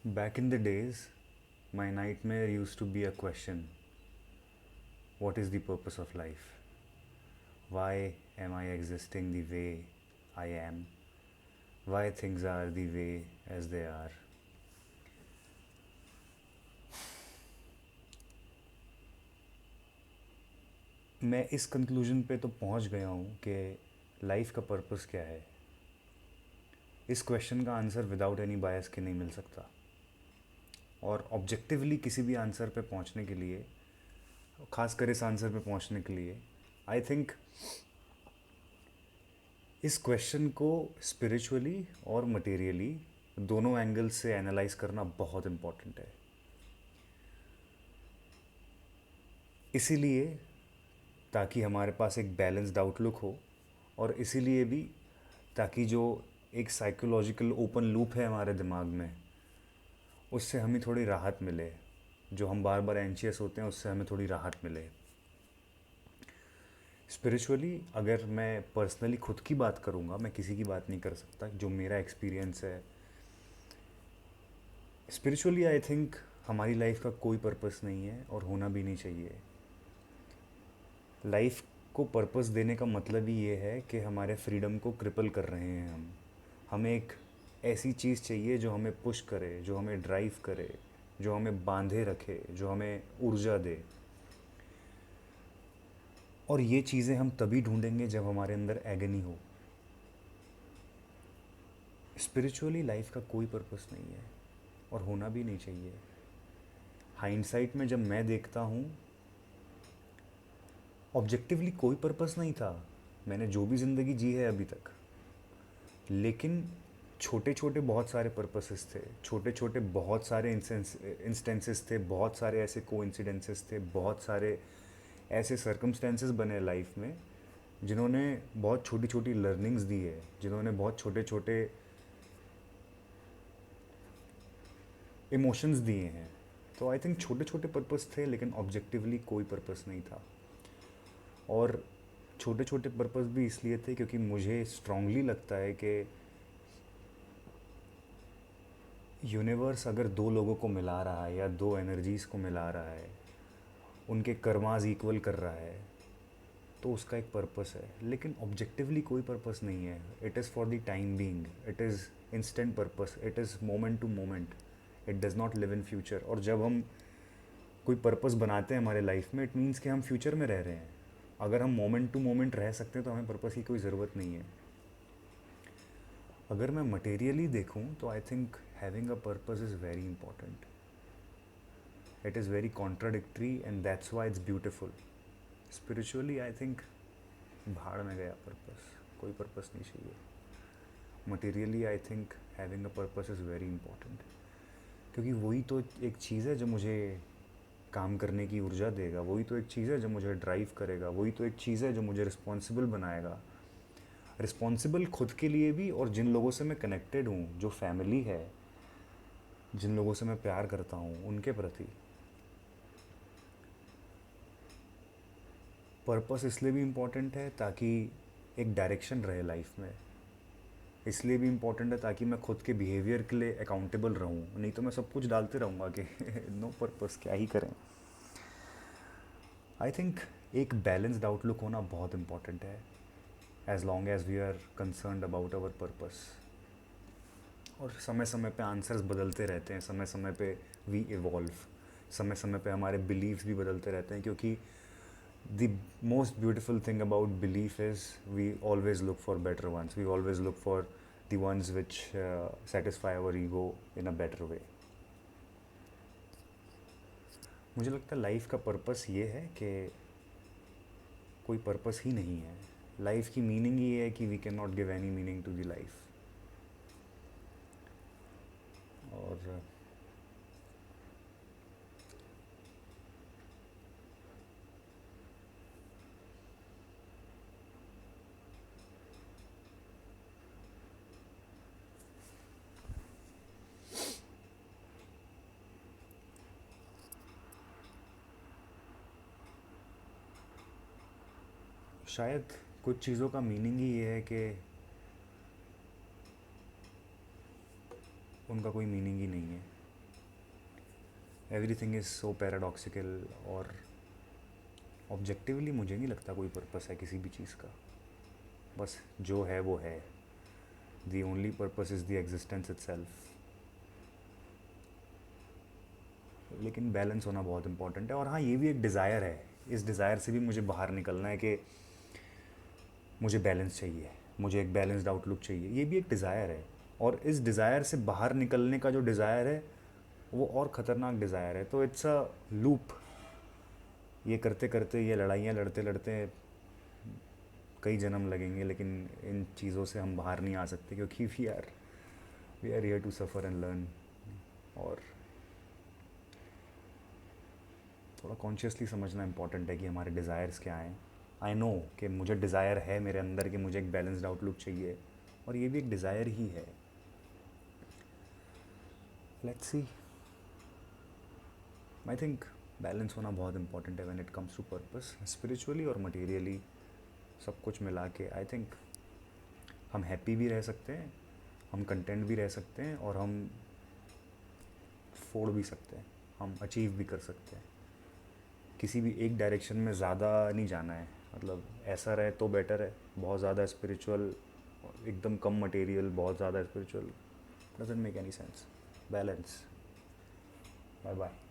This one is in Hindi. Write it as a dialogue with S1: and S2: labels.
S1: Back in the days, my nightmare used to be a question: what is the purpose of life? Why am I existing the way I am? Why things are the way as they are? मैं इस कंक्लूजन पे तो पहुंच गया हूँ कि लाइफ का पर्पस क्या है। इस क्वेश्चन का आंसर विदाउट एनी बायस के नहीं मिल सकता, और ऑब्जेक्टिवली किसी भी आंसर पे पहुंचने के लिए, खासकर इस आंसर पे पहुंचने के लिए, आई थिंक इस क्वेश्चन को स्पिरिचुअली और मटेरियली दोनों एंगल्स से एनालाइज करना बहुत इम्पॉर्टेंट है। इसीलिए, ताकि हमारे पास एक बैलेंस्ड आउटलुक हो, और इसीलिए भी ताकि जो एक साइकोलॉजिकल ओपन लूप है हमारे दिमाग में, उससे हमें थोड़ी राहत मिले। जो हम बार बार एंशियस होते हैं, उससे हमें थोड़ी राहत मिले। स्पिरिचुअली अगर मैं पर्सनली खुद की बात करूँगा, मैं किसी की बात नहीं कर सकता, जो मेरा एक्सपीरियंस है। स्पिरिचुअली आई थिंक हमारी लाइफ का कोई पर्पस नहीं है और होना भी नहीं चाहिए। लाइफ को पर्पस देने का मतलब ही ये है कि हमारे फ्रीडम को क्रिपल कर रहे हैं हम। हमें एक ऐसी चीज़ चाहिए जो हमें पुश करे, जो हमें ड्राइव करे, जो हमें बांधे रखे, जो हमें ऊर्जा दे। और ये चीज़ें हम तभी ढूंढेंगे जब हमारे अंदर एगनी हो। स्पिरिचुअली लाइफ का कोई पर्पस नहीं है और होना भी नहीं चाहिए। हाइंडसाइट में जब मैं देखता हूँ, ऑब्जेक्टिवली कोई पर्पस नहीं था। मैंने जो भी ज़िंदगी जी है अभी तक, लेकिन छोटे छोटे बहुत सारे पर्पसेस थे, छोटे छोटे बहुत सारे इंस्टेंसेस थे, बहुत सारे ऐसे कोइंसिडेंसेस थे, बहुत सारे ऐसे सर्कमस्टेंसेस बने लाइफ में जिन्होंने बहुत छोटी छोटी लर्निंग्स दी है, जिन्होंने बहुत छोटे छोटे इमोशंस दिए हैं। तो आई थिंक छोटे छोटे पर्पस थे, लेकिन ऑब्जेक्टिवली कोई पर्पस नहीं था। और छोटे छोटे पर्पस भी इसलिए थे क्योंकि मुझे स्ट्रांगली लगता है कि यूनिवर्स अगर दो लोगों को मिला रहा है या दो एनर्जीज़ को मिला रहा है, उनके कर्माज इक्वल कर रहा है, तो उसका एक पर्पस है। लेकिन ऑब्जेक्टिवली कोई पर्पस नहीं है। It is for the time being, it is instant purpose, it is moment to moment, it does not live in future. और जब हम कोई पर्पस बनाते हैं हमारे लाइफ में, इट मीन्स कि हम फ्यूचर में रह रहे हैं। अगर हम मोमेंट टू मोमेंट रह सकते हैं तो हमें पर्पस की कोई ज़रूरत नहीं है। अगर मैं मटेरियली देखूं तो I think having a purpose is very important. It is very contradictory and that's why it's beautiful. Spiritually I think भाड़ में गया पर्पस, कोई पर्पस नहीं चाहिए। Materially I think having a purpose is very important, क्योंकि वही तो एक चीज़ है जो मुझे काम करने की ऊर्जा देगा, वही तो एक चीज़ है जो मुझे ड्राइव करेगा, वही तो एक चीज़ है जो मुझे रिस्पॉन्सिबल बनाएगा। रिस्पॉन्सिबल खुद के लिए भी, और जिन लोगों से मैं कनेक्टेड हूँ, जो फैमिली है, जिन लोगों से मैं प्यार करता हूँ, उनके प्रति। पर्पस इसलिए भी इम्पोर्टेंट है ताकि एक डायरेक्शन रहे लाइफ में। इसलिए भी इम्पोर्टेंट है ताकि मैं खुद के बिहेवियर के लिए अकाउंटेबल रहूँ, नहीं तो मैं सब कुछ डालते रहूँगा कि नो पर्पस, क्या ही करें। आई थिंक एक बैलेंस्ड आउटलुक होना बहुत इम्पॉर्टेंट है, as long as we are concerned about our purpose. और समय समय पे आंसर्स बदलते रहते हैं, समय समय पे वी इवॉल्व, समय समय पे हमारे बिलीव्स भी बदलते रहते हैं, क्योंकि the most beautiful thing about belief is we always look for better ones, we always look for the ones which satisfy our ego in a better way. मुझे लगता है लाइफ का पर्पस ये है कि कोई पर्पस ही नहीं है। लाइफ की मीनिंग ये है कि we can not give any meaning to the life. और शायद कुछ चीज़ों का मीनिंग ही ये है कि उनका कोई मीनिंग ही नहीं है। एवरीथिंग इज़ सो पैराडॉक्सिकल, और ऑब्जेक्टिवली मुझे नहीं लगता कोई पर्पस है किसी भी चीज़ का. बस जो है वो है. The only purpose is the existence itself. लेकिन बैलेंस होना बहुत इंपॉर्टेंट है. और हाँ, ये भी एक डिज़ायर है. इस डिज़ायर से भी मुझे बाहर निकलना है कि मुझे बैलेंस चाहिए, मुझे एक बैलेंस्ड आउटलुक चाहिए. ये भी एक डिज़ायर है. और इस डिज़ायर से बाहर निकलने का जो डिज़ायर है वो और ख़तरनाक डिज़ायर है. तो इट्स अ लूप. ये करते करते, ये लड़ाइयाँ लड़ते लड़ते कई जन्म लगेंगे, लेकिन इन चीज़ों से हम बाहर नहीं आ सकते, क्योंकि we are here to suffer and learn. और थोड़ा कॉन्शियसली समझना इंपॉर्टेंट है कि हमारे डिज़ायर्स क्या हैं. आई नो कि मुझे डिज़ायर है मेरे अंदर कि मुझे एक बैलेंस्ड आउटलुक चाहिए, और ये भी एक डिज़ायर ही है. Let's see. I think balance होना बहुत इंपॉर्टेंट है when it comes to purpose, spiritually और मटेरियली. सब कुछ मिला के आई थिंक हम हैप्पी भी रह सकते हैं, हम कंटेंट भी रह सकते हैं, और हम फोड़ भी सकते हैं, हम अचीव भी कर सकते हैं. किसी भी एक डायरेक्शन में ज़्यादा नहीं जाना है. मतलब ऐसा रहे तो बेटर है. बहुत ज़्यादा स्पिरिचुअल, एकदम कम मटेरियल, बहुत ज़्यादा spiritual, doesn't make any sense. Balance. Bye bye.